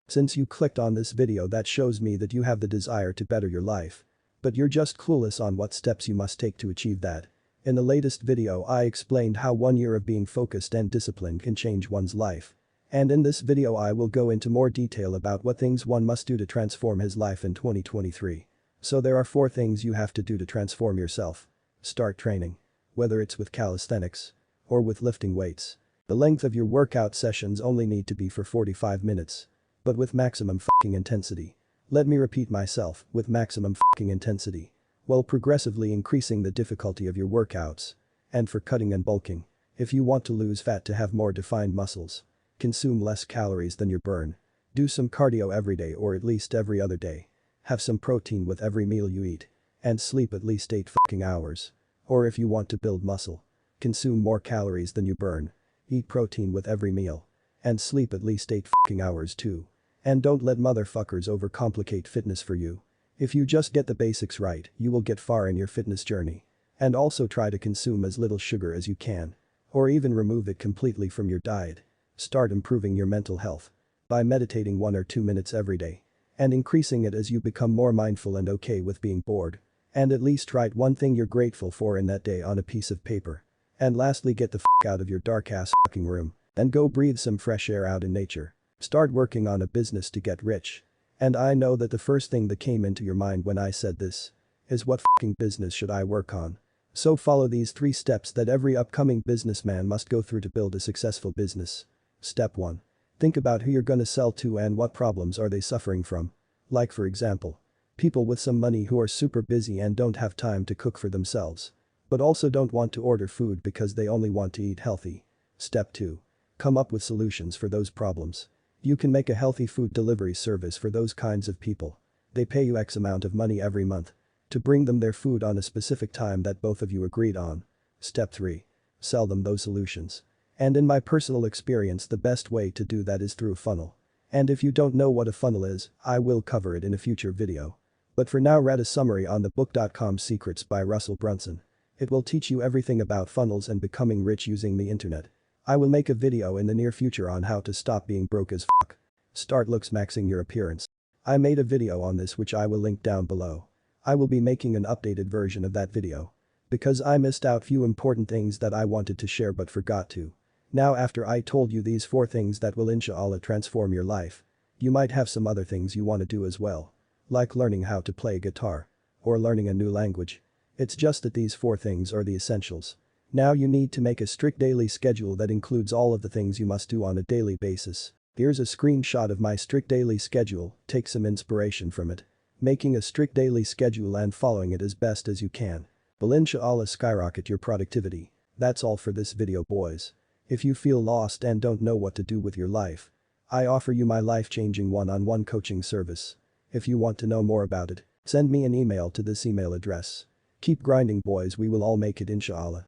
Since you clicked on this video, that shows me that you have the desire to better your life. But you're just clueless on what steps you must take to achieve that. In the latest video I explained how 1 year of being focused and disciplined can change one's life. And in this video I will go into more detail about what things one must do to transform his life in 2023. So there are 4 things you have to do to transform yourself. Start training. Whether it's with calisthenics or with lifting weights. The length of your workout sessions only need to be for 45 minutes. But with maximum fucking intensity. Let me repeat myself, with maximum fucking intensity. While progressively increasing the difficulty of your workouts. And for cutting and bulking. If you want to lose fat to have more defined muscles. Consume less calories than you burn. Do some cardio every day or at least every other day. Have some protein with every meal you eat. And sleep at least 8 fucking hours. Or if you want to build muscle. Consume more calories than you burn. Eat protein with every meal. And sleep at least 8 fucking hours too. And don't let motherfuckers overcomplicate fitness for you. If you just get the basics right, you will get far in your fitness journey. And also try to consume as little sugar as you can. Or even remove it completely from your diet. Start improving your mental health. By meditating 1 or 2 minutes every day. And increasing it as you become more mindful and okay with being bored. And at least write one thing you're grateful for in that day on a piece of paper. And lastly, get the fuck out of your dark ass fucking room. And go breathe some fresh air out in nature. Start working on a business to get rich. And I know that the first thing that came into your mind when I said this is, what fucking business should I work on? So follow these 3 steps that every upcoming businessman must go through to build a successful business. Step 1. Think about who you're gonna sell to and what problems are they suffering from. Like for example, people with some money who are super busy and don't have time to cook for themselves. But also don't want to order food because they only want to eat healthy. Step 2. Come up with solutions for those problems. You can make a healthy food delivery service for those kinds of people. They pay you X amount of money every month to bring them their food on a specific time that both of you agreed on. Step 3. Sell them those solutions. And in my personal experience, the best way to do that is through a funnel. And if you don't know what a funnel is, I will cover it in a future video. But for now, read a summary on the book.com Secrets by Russell Brunson. It will teach you everything about funnels and becoming rich using the internet. I will make a video in the near future on how to stop being broke as fuck. Start looks maxing your appearance. I made a video on this which I will link down below. I will be making an updated version of that video. Because I missed out few important things that I wanted to share but forgot to. Now after I told you these 4 things that will inshallah transform your life. You might have some other things you want to do as well. Like learning how to play guitar. Or learning a new language. It's just that these 4 things are the essentials. Now you need to make a strict daily schedule that includes all of the things you must do on a daily basis. Here's a screenshot of my strict daily schedule, take some inspiration from it. Making a strict daily schedule and following it as best as you can will inshallah skyrocket your productivity. That's all for this video, boys. If you feel lost and don't know what to do with your life, I offer you my life-changing one-on-one coaching service. If you want to know more about it, send me an email to this email address. Keep grinding, boys, we will all make it inshallah.